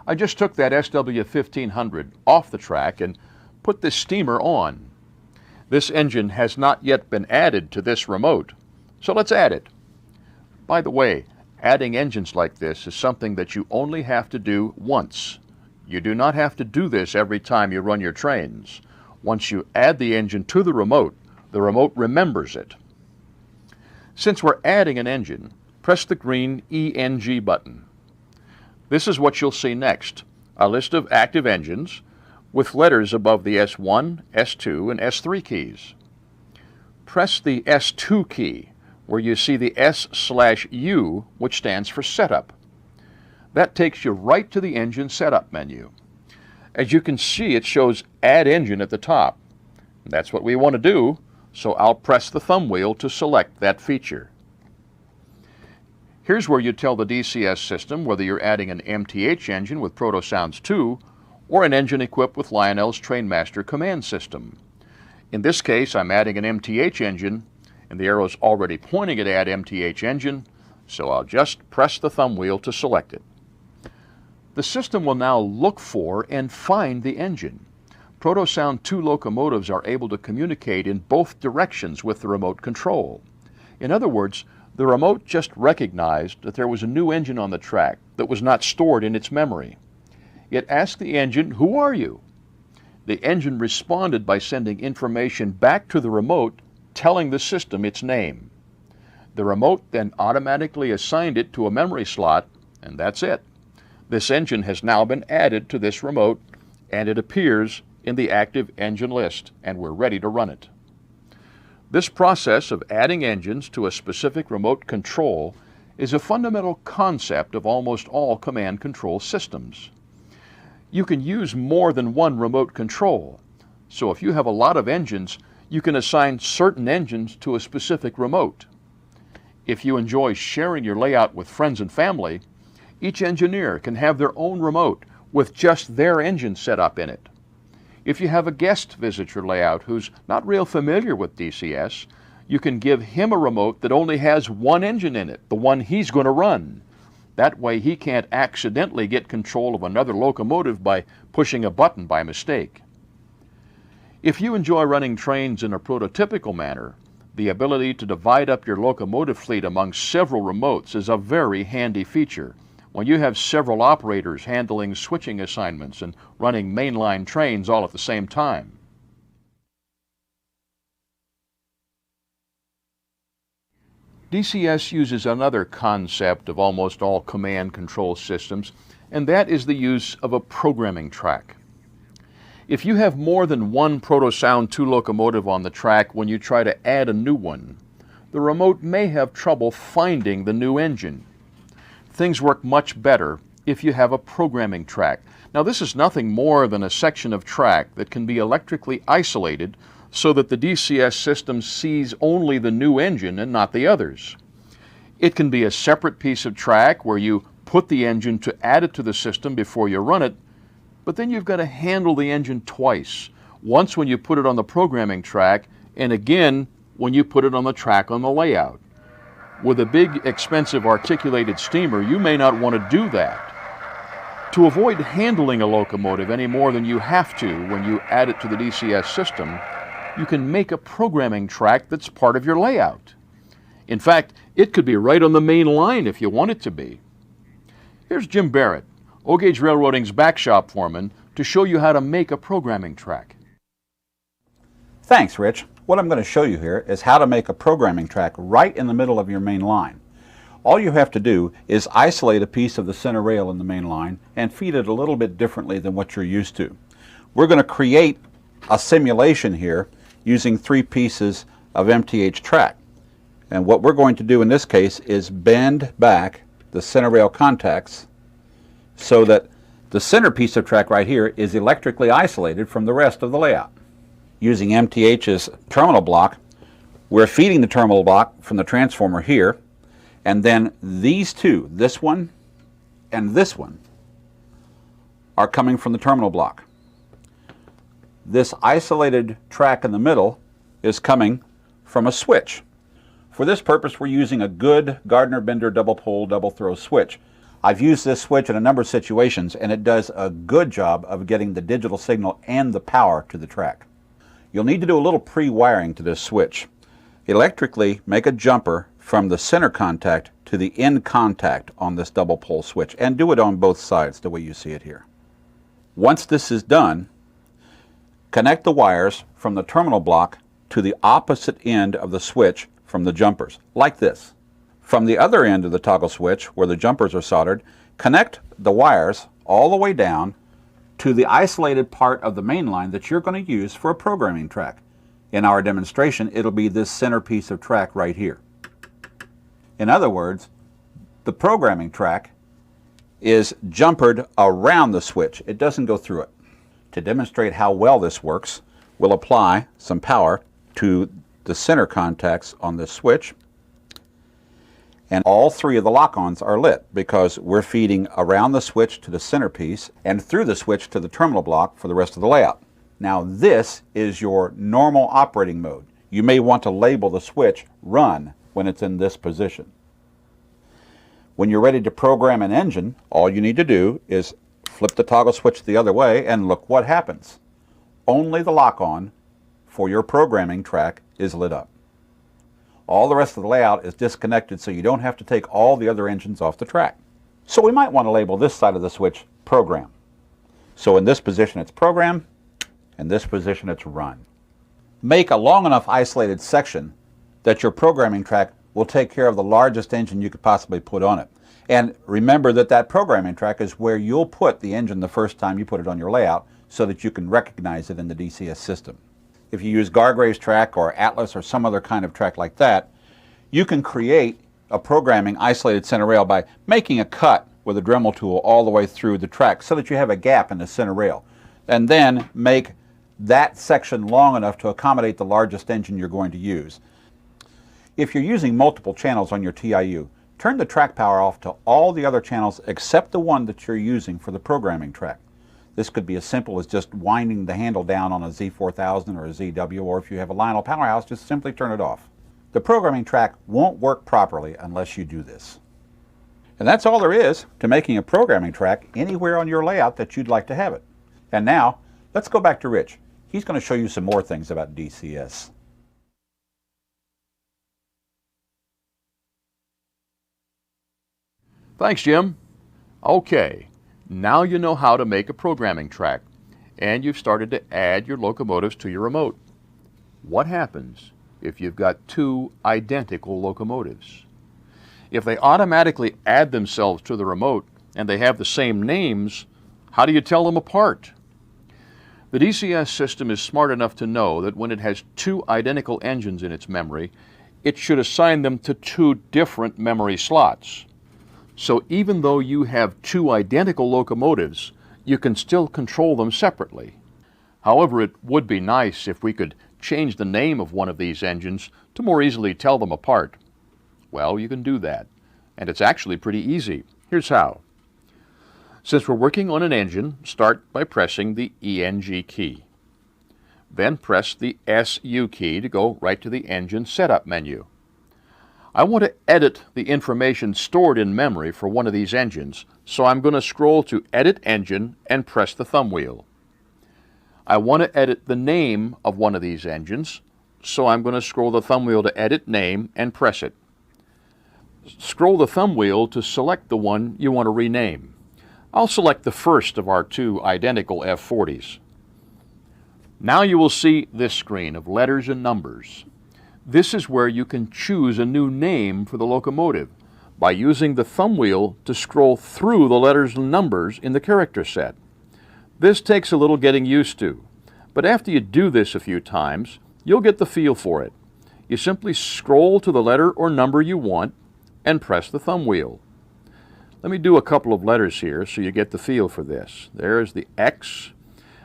I just took that SW1500 off the track and put this steamer on. This engine has not yet been added to this remote, so let's add it. By the way, adding engines like this is something that you only have to do once. You do not have to do this every time you run your trains. Once you add the engine to the remote remembers it. Since we're adding an engine, press the green ENG button. This is what you'll see next, a list of active engines with letters above the S1, S2, and S3 keys. Press the S2 key, where you see the S/U, which stands for Setup. That takes you right to the engine setup menu. As you can see, it shows Add Engine at the top. That's what we want to do, so I'll press the thumb wheel to select that feature. Here's where you tell the DCS system whether you're adding an MTH engine with Proto-Sounds 2 or an engine equipped with Lionel's Trainmaster command system. In this case, I'm adding an MTH engine, and the arrow's already pointing at Add MTH Engine, so I'll just press the thumb wheel to select it. The system will now look for and find the engine. Proto-Sound 2 locomotives are able to communicate in both directions with the remote control. In other words, the remote just recognized that there was a new engine on the track that was not stored in its memory. It asked the engine, "Who are you?" The engine responded by sending information back to the remote, telling the system its name. The remote then automatically assigned it to a memory slot, and that's it. This engine has now been added to this remote, and it appears in the active engine list, and we're ready to run it. This process of adding engines to a specific remote control is a fundamental concept of almost all command control systems. You can use more than one remote control, so if you have a lot of engines, you can assign certain engines to a specific remote. If you enjoy sharing your layout with friends and family, each engineer can have their own remote with just their engine set up in it. If you have a guest visit your layout who's not real familiar with DCS, you can give him a remote that only has one engine in it, the one he's going to run. That way he can't accidentally get control of another locomotive by pushing a button by mistake. If you enjoy running trains in a prototypical manner, the ability to divide up your locomotive fleet among several remotes is a very handy feature when you have several operators handling switching assignments and running mainline trains all at the same time. DCS uses another concept of almost all command control systems, and that is the use of a programming track. If you have more than one Proto-Sound 2 locomotive on the track when you try to add a new one, the remote may have trouble finding the new engine. Things work much better if you have a programming track. Now, this is nothing more than a section of track that can be electrically isolated so that the DCS system sees only the new engine and not the others. It can be a separate piece of track where you put the engine to add it to the system before you run it, but then you've got to handle the engine twice. Once when you put it on the programming track, and again when you put it on the track on the layout. With a big, expensive articulated steamer, you may not want to do that. To avoid handling a locomotive any more than you have to when you add it to the DCS system, you can make a programming track that's part of your layout. In fact, it could be right on the main line if you want it to be. Here's Jim Barrett, O-Gauge Railroading's backshop foreman, to show you how to make a programming track. Thanks, Rich. What I'm going to show you here is how to make a programming track right in the middle of your main line. All you have to do is isolate a piece of the center rail in the main line and feed it a little bit differently than what you're used to. We're going to create a simulation here using 3 pieces of MTH track. And what we're going to do in this case is bend back the center rail contacts so that the center piece of track right here is electrically isolated from the rest of the layout. Using MTH's terminal block, we're feeding the terminal block from the transformer here, and then these two, this one and this one, are coming from the terminal block. This isolated track in the middle is coming from a switch. For this purpose, we're using a good Gardner-Bender double pole, double throw switch. I've used this switch in a number of situations, and it does a good job of getting the digital signal and the power to the track. You'll need to do a little pre-wiring to this switch. Electrically, make a jumper from the center contact to the end contact on this double pole switch, and do it on both sides the way you see it here. Once this is done, connect the wires from the terminal block to the opposite end of the switch from the jumpers, like this. From the other end of the toggle switch, where the jumpers are soldered, connect the wires all the way down to the isolated part of the main line that you're going to use for a programming track. In our demonstration, it'll be this center piece of track right here. In other words, the programming track is jumpered around the switch. It doesn't go through it. To demonstrate how well this works, we'll apply some power to the center contacts on this switch. And all three of the lock-ons are lit because we're feeding around the switch to the center piece and through the switch to the terminal block for the rest of the layout. Now this is your normal operating mode. You may want to label the switch run when it's in this position. When you're ready to program an engine, all you need to do is flip the toggle switch the other way and look what happens. Only the lock-on for your programming track is lit up. All the rest of the layout is disconnected, so you don't have to take all the other engines off the track. So we might want to label this side of the switch program. So in this position it's program, in this position it's run. Make a long enough isolated section that your programming track will take care of the largest engine you could possibly put on it. And remember that that programming track is where you'll put the engine the first time you put it on your layout so that you can recognize it in the DCS system. If you use Gargrave's track or Atlas or some other kind of track like that, you can create a programming isolated center rail by making a cut with a Dremel tool all the way through the track so that you have a gap in the center rail. And then make that section long enough to accommodate the largest engine you're going to use. If you're using multiple channels on your TIU, turn the track power off to all the other channels except the one that you're using for the programming track. This could be as simple as just winding the handle down on a Z4000 or a ZW, or if you have a Lionel Powerhouse, just simply turn it off. The programming track won't work properly unless you do this. And that's all there is to making a programming track anywhere on your layout that you'd like to have it. And now, let's go back to Rich. He's going to show you some more things about DCS. Thanks, Jim. Okay. Now you know how to make a programming track, and you've started to add your locomotives to your remote. What happens if you've got two identical locomotives? If they automatically add themselves to the remote and they have the same names, how do you tell them apart? The DCS system is smart enough to know that when it has two identical engines in its memory, it should assign them to two different memory slots. So even though you have two identical locomotives, you can still control them separately. However, it would be nice if we could change the name of one of these engines to more easily tell them apart. Well, you can do that, and it's actually pretty easy. Here's how. Since we're working on an engine, start by pressing the ENG key. Then press the SU key to go right to the engine setup menu. I want to edit the information stored in memory for one of these engines, so I'm going to scroll to Edit Engine and press the thumb wheel. I want to edit the name of one of these engines, so I'm going to scroll the thumb wheel to Edit Name and press it. Scroll the thumb wheel to select the one you want to rename. I'll select the first of our two identical F40s. Now you will see this screen of letters and numbers. This is where you can choose a new name for the locomotive by using the thumb wheel to scroll through the letters and numbers in the character set. This takes a little getting used to, but after you do this a few times, you'll get the feel for it. You simply scroll to the letter or number you want and press the thumb wheel. Let me do a couple of letters here so you get the feel for this. There's the X.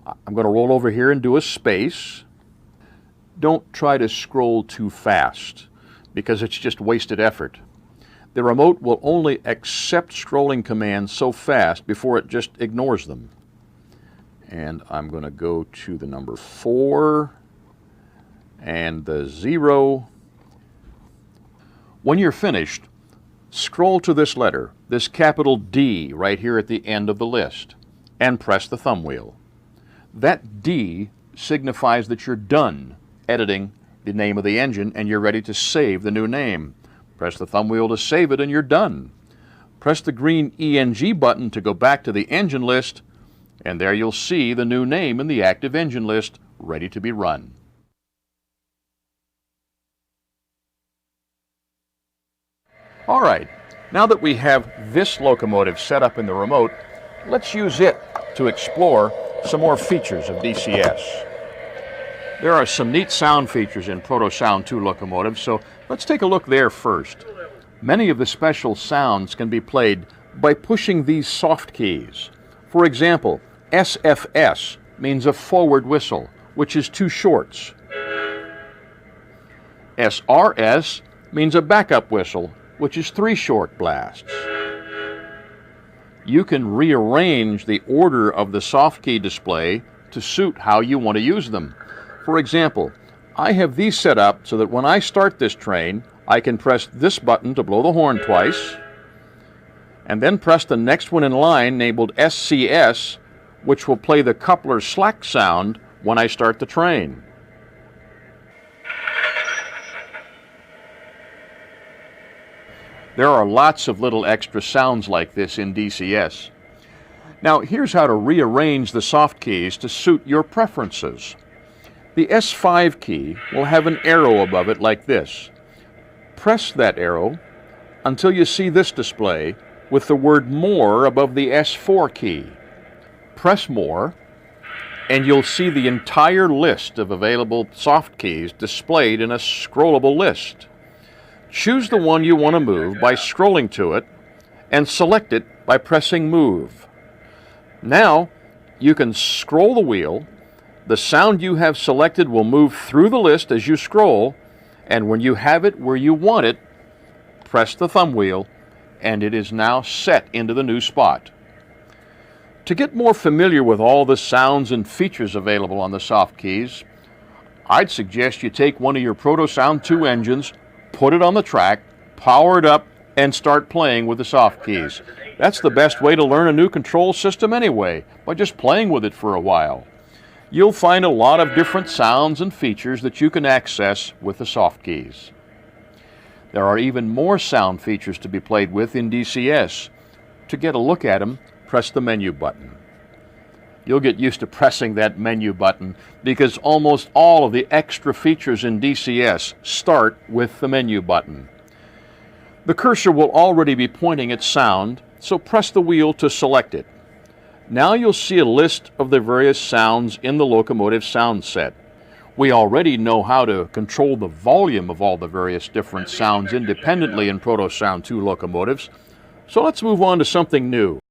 I'm going to roll over here and do a space. Don't try to scroll too fast because it's just wasted effort. The remote will only accept scrolling commands so fast before it just ignores them. And I'm going to go to the number 4 and the 0. When you're finished, scroll to this letter, this capital D right here at the end of the list, and press the thumb wheel. That D signifies that you're done editing the name of the engine and you're ready to save the new name. Press the thumb wheel to save it and you're done. Press the green ENG button to go back to the engine list, and there you'll see the new name in the active engine list ready to be run. All right, now that we have this locomotive set up in the remote, let's use it to explore some more features of DCS. There are some neat sound features in Proto Sound 2 locomotives, so let's take a look there first. Many of the special sounds can be played by pushing these soft keys. For example, SFS means a forward whistle, which is 2 shorts. SRS means a backup whistle, which is 3 short blasts. You can rearrange the order of the soft key display to suit how you want to use them. For example, I have these set up so that when I start this train, I can press this button to blow the horn twice, and then press the next one in line labeled SCS, which will play the coupler slack sound when I start the train. There are lots of little extra sounds like this in DCS. Now here's how to rearrange the soft keys to suit your preferences. The S5 key will have an arrow above it like this. Press that arrow until you see this display with the word More above the S4 key. Press More and you'll see the entire list of available soft keys displayed in a scrollable list. Choose the one you want to move by scrolling to it and select it by pressing Move. Now you can scroll the wheel. The sound you have selected will move through the list as you scroll, and when you have it where you want it, press the thumb wheel and it is now set into the new spot. To get more familiar with all the sounds and features available on the soft keys, I'd suggest you take one of your Proto Sound 2 engines, put it on the track, power it up, and start playing with the soft keys. That's the best way to learn a new control system anyway, by just playing with it for a while. You'll find a lot of different sounds and features that you can access with the soft keys. There are even more sound features to be played with in DCS. To get a look at them, press the menu button. You'll get used to pressing that menu button because almost all of the extra features in DCS start with the menu button. The cursor will already be pointing at sound, so press the wheel to select it. Now you'll see a list of the various sounds in the locomotive sound set. We already know how to control the volume of all the various different sounds independently in Proto Sound 2 locomotives, so let's move on to something new.